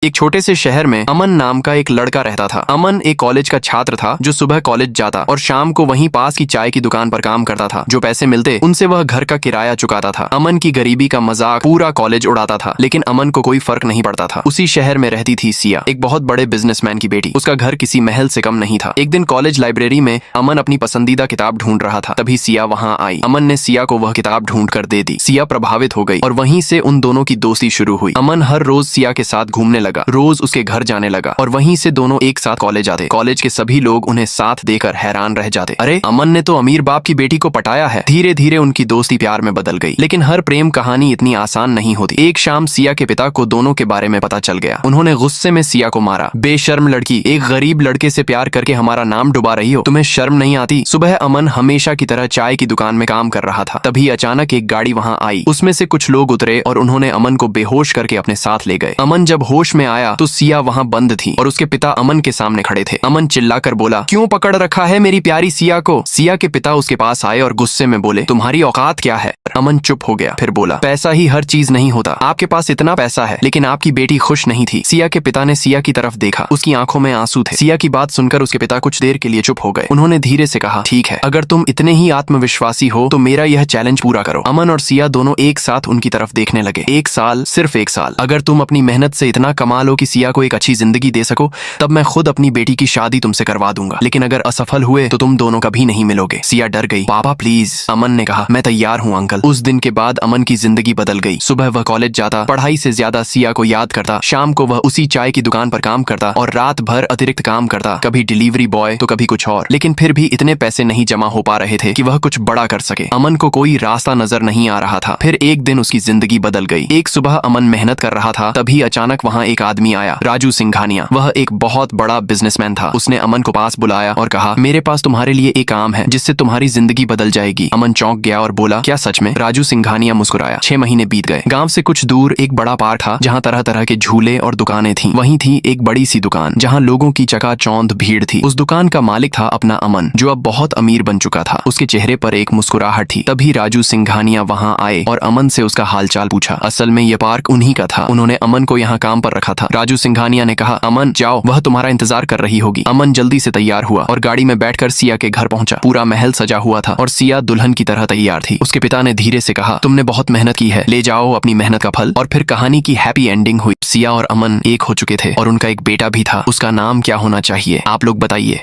एक छोटे से शहर में अमन नाम का एक लड़का रहता था। अमन एक कॉलेज का छात्र था जो सुबह कॉलेज जाता और शाम को वहीं पास की चाय की दुकान पर काम करता था। जो पैसे मिलते उनसे वह घर का किराया चुकाता था। अमन की गरीबी का मजाक पूरा कॉलेज उड़ाता था, लेकिन अमन को कोई फर्क नहीं पड़ता था। उसी शहर में रहती थी सिया, एक बहुत बड़े बिजनेसमैन की बेटी। उसका घर किसी महल से कम नहीं था। एक दिन कॉलेज लाइब्रेरी में अमन अपनी पसंदीदा किताब ढूंढ रहा था, तभी सिया वहां आई। अमन ने सिया को वह किताब ढूंढ कर दे दी। सिया प्रभावित हो गई और वहीं से उन दोनों की दोस्ती शुरू हुई। अमन हर रोज सिया के साथ घूमने लगा, रोज उसके घर जाने लगा और वहीं से दोनों एक साथ कॉलेज आते। कॉलेज के सभी लोग उन्हें साथ देकर हैरान रह जाते। अरे, अमन ने तो अमीर बाप की बेटी को पटाया है। धीरे धीरे उनकी दोस्ती प्यार में बदल गई, लेकिन हर प्रेम कहानी इतनी आसान नहीं होती। एक शाम सिया के पिता को दोनों के बारे में पता चल गया। उन्होंने गुस्से में सिया को मारा। बेशर्म लड़की, एक गरीब लड़के से प्यार करके हमारा नाम डुबा रही हो, तुम्हें शर्म नहीं आती? सुबह अमन हमेशा की तरह चाय की दुकान में काम कर रहा था, तभी अचानक एक गाड़ी वहां आई। उसमें से कुछ लोग उतरे और उन्होंने अमन को बेहोश करके अपने साथ ले गए। अमन जब होश में आया तो सिया वहां बंद थी और उसके पिता अमन के सामने खड़े थे। अमन चिल्लाकर बोला, क्यों पकड़ रखा है मेरी प्यारी सिया को? सिया के पिता उसके पास आए और गुस्से में बोले, तुम्हारी औकात क्या है? अमन चुप हो गया, फिर बोला, पैसा ही हर चीज नहीं होता। आपके पास इतना पैसा है, लेकिन आपकी बेटी खुश नहीं थी। सिया के पिता ने सिया की तरफ देखा, उसकी आंखों में आंसू थे। सिया की बात सुनकर उसके पिता कुछ देर के लिए चुप हो गए। उन्होंने धीरे से कहा, ठीक है, अगर तुम इतने ही आत्मविश्वासी हो तो मेरा यह चैलेंज पूरा करो। अमन और सिया दोनों एक साथ उनकी तरफ देखने लगे। एक साल, सिर्फ एक साल। अगर तुम अपनी मेहनत से इतना कमा लो कि सिया को एक अच्छी जिंदगी दे सको, तब मैं खुद अपनी बेटी की शादी तुमसे करवा दूंगा। लेकिन अगर असफल हुए तो तुम दोनों कभी नहीं मिलोगे। सिया डर गई। पापा प्लीज। अमन ने कहा, मैं तैयार हूँ अंकल। उस दिन के बाद अमन की जिंदगी बदल गई। सुबह वह कॉलेज जाता, पढ़ाई से ज्यादा सिया को याद करता। शाम को वह उसी चाय की दुकान पर काम करता और रात भर अतिरिक्त काम करता, कभी डिलीवरी बॉय तो कभी कुछ और। लेकिन फिर भी इतने पैसे नहीं जमा हो पा रहे थे कि वह कुछ बड़ा कर सके। अमन को कोई रास्ता नजर नहीं आ रहा था। फिर एक दिन उसकी जिंदगी बदल गई। एक सुबह अमन मेहनत कर रहा था, तभी अचानक वहाँ एक आदमी आया, राजू सिंघानिया। वह एक बहुत बड़ा बिजनेसमैन था। उसने अमन को पास बुलाया और कहा, मेरे पास तुम्हारे लिए एक काम है जिससे तुम्हारी जिंदगी बदल जाएगी। अमन चौंक गया और बोला, क्या सच में? राजू सिंघानिया मुस्कुराया। 6 महीने बीत गए। गांव से कुछ दूर एक बड़ा पार्क था जहां तरह तरह के झूले और दुकानें थीं। वहीं थी एक बड़ी सी दुकान जहां लोगों की चकाचौंध भीड़ थी। उस दुकान का मालिक था अपना अमन, जो अब बहुत अमीर बन चुका था। उसके चेहरे पर एक मुस्कुराहट थी। तभी राजू सिंघानिया वहां आए और अमन से उसका हालचाल पूछा। असल में ये पार्क उन्हीं का था। उन्होंने अमन को यहाँ काम पर रखा था। राजू सिंघानिया ने कहा, अमन जाओ, वह तुम्हारा इंतजार कर रही होगी। अमन जल्दी से तैयार हुआ और गाड़ी में बैठकर सिया के घर पहुंचा। पूरा महल सजा हुआ था और सिया दुल्हन की तरह तैयार थी। उसके पिता ने धीरे से कहा, तुमने बहुत मेहनत की है, ले जाओ अपनी मेहनत का फल। और फिर कहानी की हैप्पी एंडिंग हुई। सिया और अमन एक हो चुके थे और उनका एक बेटा भी था। उसका नाम क्या होना चाहिए, आप लोग बताइए।